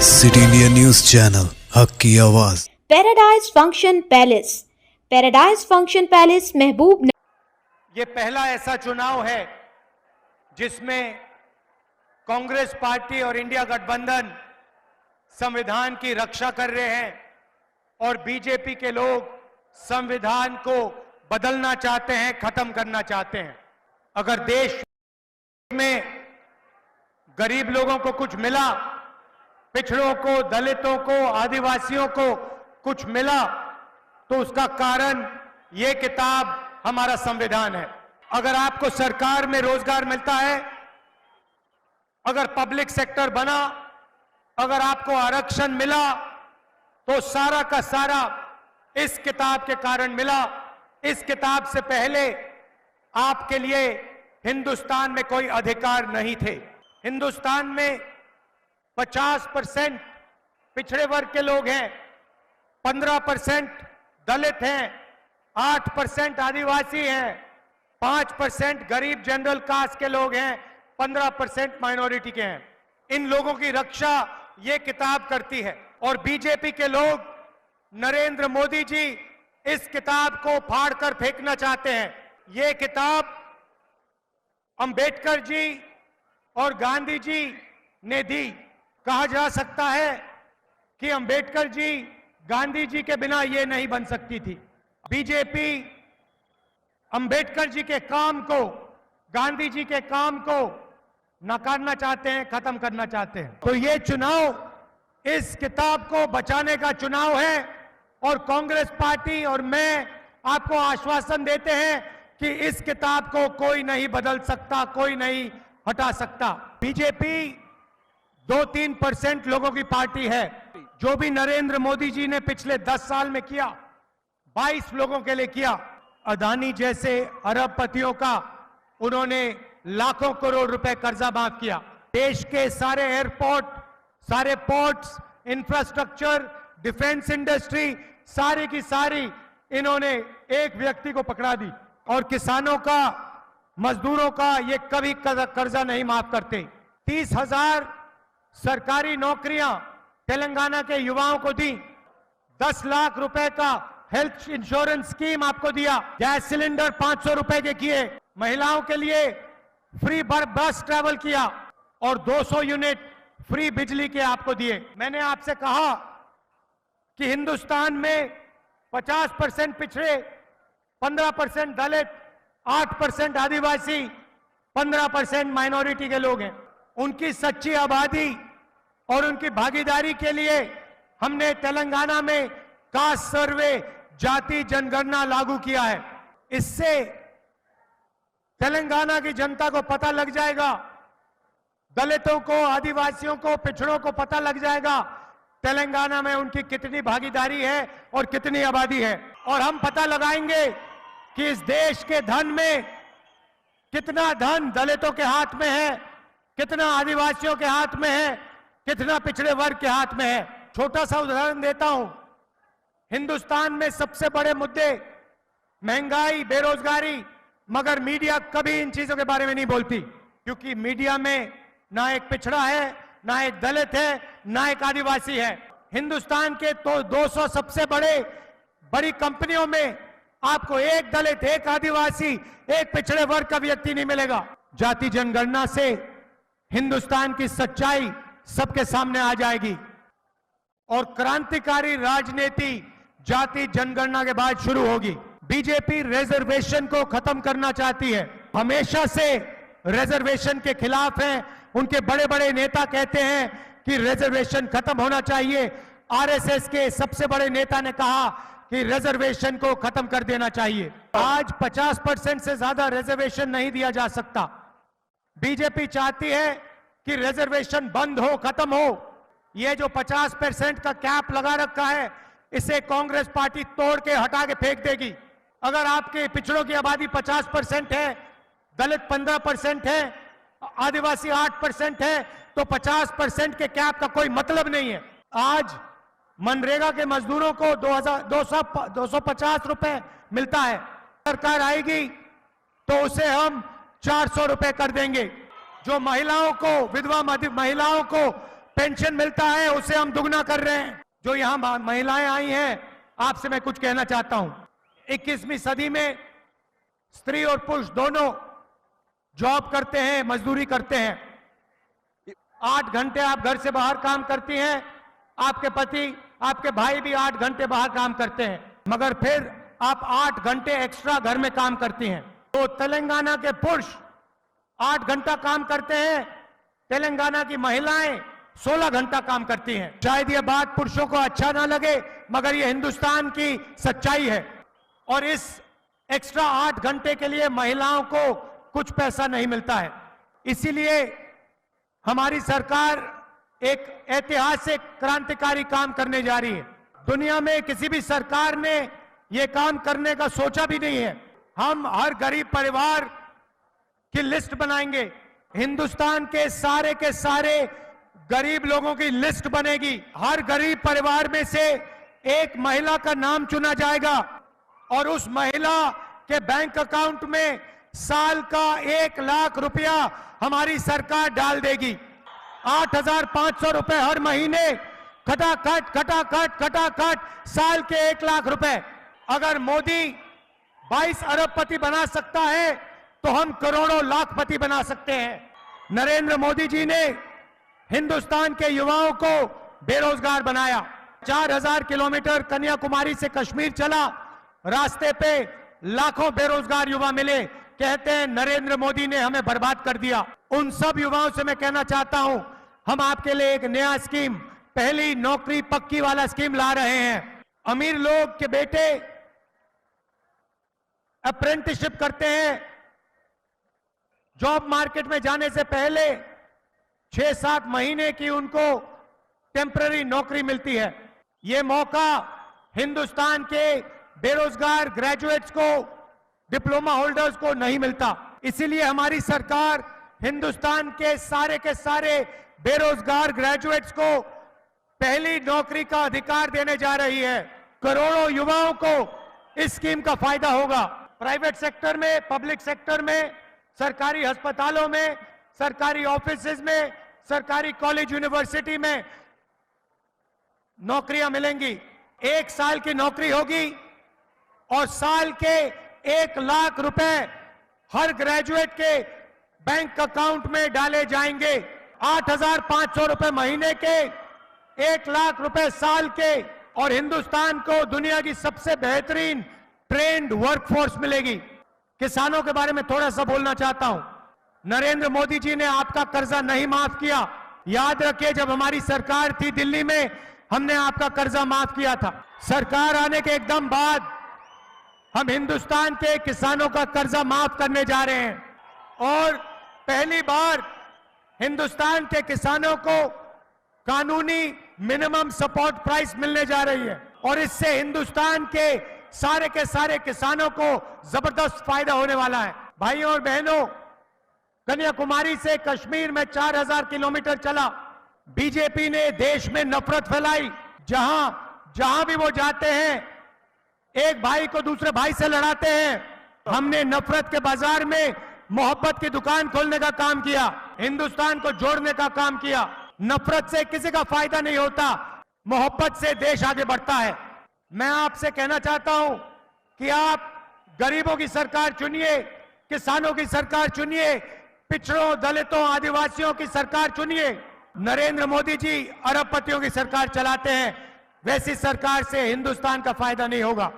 City India news channel, हक की आवाज। Paradise function palace, paradise function palace महबूब। ये पहला ऐसा चुनाव है जिसमें कांग्रेस पार्टी और इंडिया गठबंधन संविधान की रक्षा कर रहे हैं और बीजेपी के लोग संविधान को बदलना चाहते हैं, खत्म करना चाहते हैं। अगर देश में गरीब लोगों को कुछ मिला, पिछड़ों को, दलितों को, आदिवासियों को कुछ मिला, तो उसका कारण ये किताब हमारा संविधान है। अगर आपको सरकार में रोजगार मिलता है, अगर पब्लिक सेक्टर बना, अगर आपको आरक्षण मिला, तो सारा का सारा इस किताब के कारण मिला। इस किताब से पहले आपके लिए हिंदुस्तान में कोई अधिकार नहीं थे। हिंदुस्तान में 50% पिछड़े वर्ग के लोग हैं, 15% दलित हैं, 8% आदिवासी हैं, 5% गरीब जनरल कास्ट के लोग हैं, 15% माइनॉरिटी के हैं। इन लोगों की रक्षा ये किताब करती है और बीजेपी के लोग, नरेंद्र मोदी जी इस किताब को फाड़कर फेंकना चाहते हैं। ये किताब अंबेडकर जी और गांधी जी ने दी। कहा जा सकता है कि अंबेडकर जी, गांधी जी के बिना ये नहीं बन सकती थी। बीजेपी अंबेडकर जी के काम को, गांधी जी के काम को नकारना चाहते हैं, खत्म करना चाहते हैं। तो ये चुनाव इस किताब को बचाने का चुनाव है और कांग्रेस पार्टी और मैं आपको आश्वासन देते हैं कि इस किताब को कोई नहीं बदल सकता, कोई नहीं हटा सकता। बीजेपी 2-3% लोगों की पार्टी है। जो भी नरेंद्र मोदी जी ने पिछले 10 साल में किया, 22 लोगों के लिए किया। अदानी जैसे अरबपतियों का उन्होंने लाखों करोड़ रुपए कर्जा माफ किया। देश के सारे एयरपोर्ट, सारे पोर्ट्स, इंफ्रास्ट्रक्चर, डिफेंस इंडस्ट्री, सारी की सारी इन्होंने एक व्यक्ति को पकड़ा दी। और किसानों का, मजदूरों का ये कभी कर्जा नहीं माफ करते। 30,000 सरकारी नौकरियां तेलंगाना के युवाओं को दी। 10 लाख रुपए का हेल्थ इंश्योरेंस स्कीम आपको दिया। गैस सिलेंडर 500 रुपए के किए। महिलाओं के लिए फ्री बस ट्रैवल किया और 200 यूनिट फ्री बिजली के आपको दिए। मैंने आपसे कहा कि हिंदुस्तान में 50% पिछड़े, 15% दलित, 8% आदिवासी, 15% माइनॉरिटी के लोग हैं। उनकी सच्ची आबादी और उनकी भागीदारी के लिए हमने तेलंगाना में कास्ट सर्वे, जाति जनगणना लागू किया है। इससे तेलंगाना की जनता को पता लग जाएगा, दलितों को, आदिवासियों को, पिछड़ों को पता लग जाएगा तेलंगाना में उनकी कितनी भागीदारी है और कितनी आबादी है। और हम पता लगाएंगे कि इस देश के धन में कितना धन दलितों के हाथ में है, कितना आदिवासियों के हाथ में है, कितना पिछड़े वर्ग के हाथ में है। छोटा सा उदाहरण देता हूं। हिंदुस्तान में सबसे बड़े मुद्दे महंगाई, बेरोजगारी, मगर मीडिया कभी इन चीजों के बारे में नहीं बोलती, क्योंकि मीडिया में ना एक पिछड़ा है, ना एक दलित है, ना एक आदिवासी है। हिंदुस्तान के तो 200 सबसे बड़ी कंपनियों में आपको एक दलित, एक आदिवासी, एक पिछड़े वर्ग का व्यक्ति नहीं मिलेगा। जाति जनगणना से हिंदुस्तान की सच्चाई सबके सामने आ जाएगी और क्रांतिकारी राजनीति जाति जनगणना के बाद शुरू होगी। बीजेपी रिजर्वेशन को खत्म करना चाहती है, हमेशा से रिजर्वेशन के खिलाफ है। उनके बड़े बड़े नेता कहते हैं कि रिजर्वेशन खत्म होना चाहिए। आरएसएस के सबसे बड़े नेता ने कहा कि रिजर्वेशन को खत्म कर देना चाहिए। आज 50% से ज्यादा रिजर्वेशन नहीं दिया जा सकता। बीजेपी चाहती है कि रिजर्वेशन बंद हो, खत्म हो। ये जो 50% का कैप लगा रखा है, इसे कांग्रेस पार्टी तोड़ के, हटा के फेंक देगी। अगर आपके पिछड़ों की आबादी 50% है, दलित 15% है, आदिवासी 8% है, तो 50% के कैप का कोई मतलब नहीं है। आज मनरेगा के मजदूरों को 250 रुपए मिलता है। सरकार आएगी तो उसे हम 400 रुपए कर देंगे। जो महिलाओं को, विधवा महिलाओं को पेंशन मिलता है उसे हम दुगना कर रहे हैं। जो यहां महिलाएं आई हैं, आपसे मैं कुछ कहना चाहता हूं। 21वीं सदी में स्त्री और पुरुष दोनों जॉब करते हैं, मजदूरी करते हैं। 8 घंटे आप घर से बाहर काम करती हैं, आपके पति, आपके भाई भी 8 घंटे बाहर काम करते हैं, मगर फिर आप 8 घंटे एक्स्ट्रा घर में काम करती हैं। तो तेलंगाना के पुरुष 8 घंटा काम करते हैं, तेलंगाना की महिलाएं 16 घंटा काम करती हैं। शायद यह बात पुरुषों को अच्छा ना लगे, मगर यह हिंदुस्तान की सच्चाई है। और इस एक्स्ट्रा 8 घंटे के लिए महिलाओं को कुछ पैसा नहीं मिलता है। इसीलिए हमारी सरकार एक ऐतिहासिक क्रांतिकारी काम करने जा रही है। दुनिया में किसी भी सरकार ने यह काम करने का सोचा भी नहीं है। हम हर गरीब परिवार की लिस्ट बनाएंगे। हिंदुस्तान के सारे गरीब लोगों की लिस्ट बनेगी। हर गरीब परिवार में से एक महिला का नाम चुना जाएगा और उस महिला के बैंक अकाउंट में साल का 1 लाख रुपया हमारी सरकार डाल देगी। 8,500 रुपए हर महीने, खटाखट साल के 1 लाख रुपए। अगर मोदी 22 अरबपति बना सकता है तो हम करोड़ों लाखपति बना सकते हैं। नरेंद्र मोदी जी ने हिंदुस्तान के युवाओं को बेरोजगार बनाया। 4000 किलोमीटर कन्याकुमारी से कश्मीर चला, रास्ते पे लाखों बेरोजगार युवा मिले। कहते हैं नरेंद्र मोदी ने हमें बर्बाद कर दिया। उन सब युवाओं से मैं कहना चाहता हूं, हम आपके लिए एक नया स्कीम, पहली नौकरी पक्की वाला स्कीम ला रहे हैं। अमीर लोग के बेटे अप्रेंटिसशिप करते हैं। जॉब मार्केट में जाने से पहले 6-7 महीने की उनको टेम्पररी नौकरी मिलती है। यह मौका हिंदुस्तान के बेरोजगार ग्रेजुएट्स को, डिप्लोमा होल्डर्स को नहीं मिलता। इसीलिए हमारी सरकार हिंदुस्तान के सारे बेरोजगार ग्रेजुएट्स को पहली नौकरी का अधिकार देने जा रही है। करोड़ों युवाओं को इस स्कीम का फायदा होगा। प्राइवेट सेक्टर में, पब्लिक सेक्टर में, सरकारी अस्पतालों में, सरकारी ऑफिसेज में, सरकारी कॉलेज यूनिवर्सिटी में नौकरियां मिलेंगी। 1 साल की नौकरी होगी और साल के 1 लाख रुपए हर ग्रेजुएट के बैंक अकाउंट में डाले जाएंगे। 8,500 रुपए महीने के, 1 लाख रुपए साल के, और हिंदुस्तान को दुनिया की सबसे बेहतरीन ट्रेंड वर्कफोर्स मिलेगी। किसानों के बारे में थोड़ा सा बोलना चाहता हूं। नरेंद्र मोदी जी ने आपका कर्जा नहीं माफ किया। याद रखिए, जब हमारी सरकार थी दिल्ली में, हमने आपका कर्जा माफ किया था। सरकार आने के एकदम बाद हम हिंदुस्तान के किसानों का कर्जा माफ करने जा रहे हैं और पहली बार हिंदुस्तान के किसानों को कानूनी मिनिमम सपोर्ट प्राइस मिलने जा रही है और इससे हिंदुस्तान के सारे किसानों को जबरदस्त फायदा होने वाला है। भाइयों और बहनों, कन्याकुमारी से कश्मीर में 4000 किलोमीटर चला। बीजेपी ने देश में नफरत फैलाई। जहां भी वो जाते हैं, एक भाई को दूसरे भाई से लड़ाते हैं। हमने नफरत के बाजार में मोहब्बत की दुकान खोलने का काम किया, हिंदुस्तान को जोड़ने का काम किया। नफरत से किसी का फायदा नहीं होता, मोहब्बत से देश आगे बढ़ता है। मैं आपसे कहना चाहता हूं कि आप गरीबों की सरकार चुनिए, किसानों की सरकार चुनिए, पिछड़ों, दलितों, आदिवासियों की सरकार चुनिए। नरेंद्र मोदी जी अरबपतियों की सरकार चलाते हैं, वैसी सरकार से हिंदुस्तान का फायदा नहीं होगा।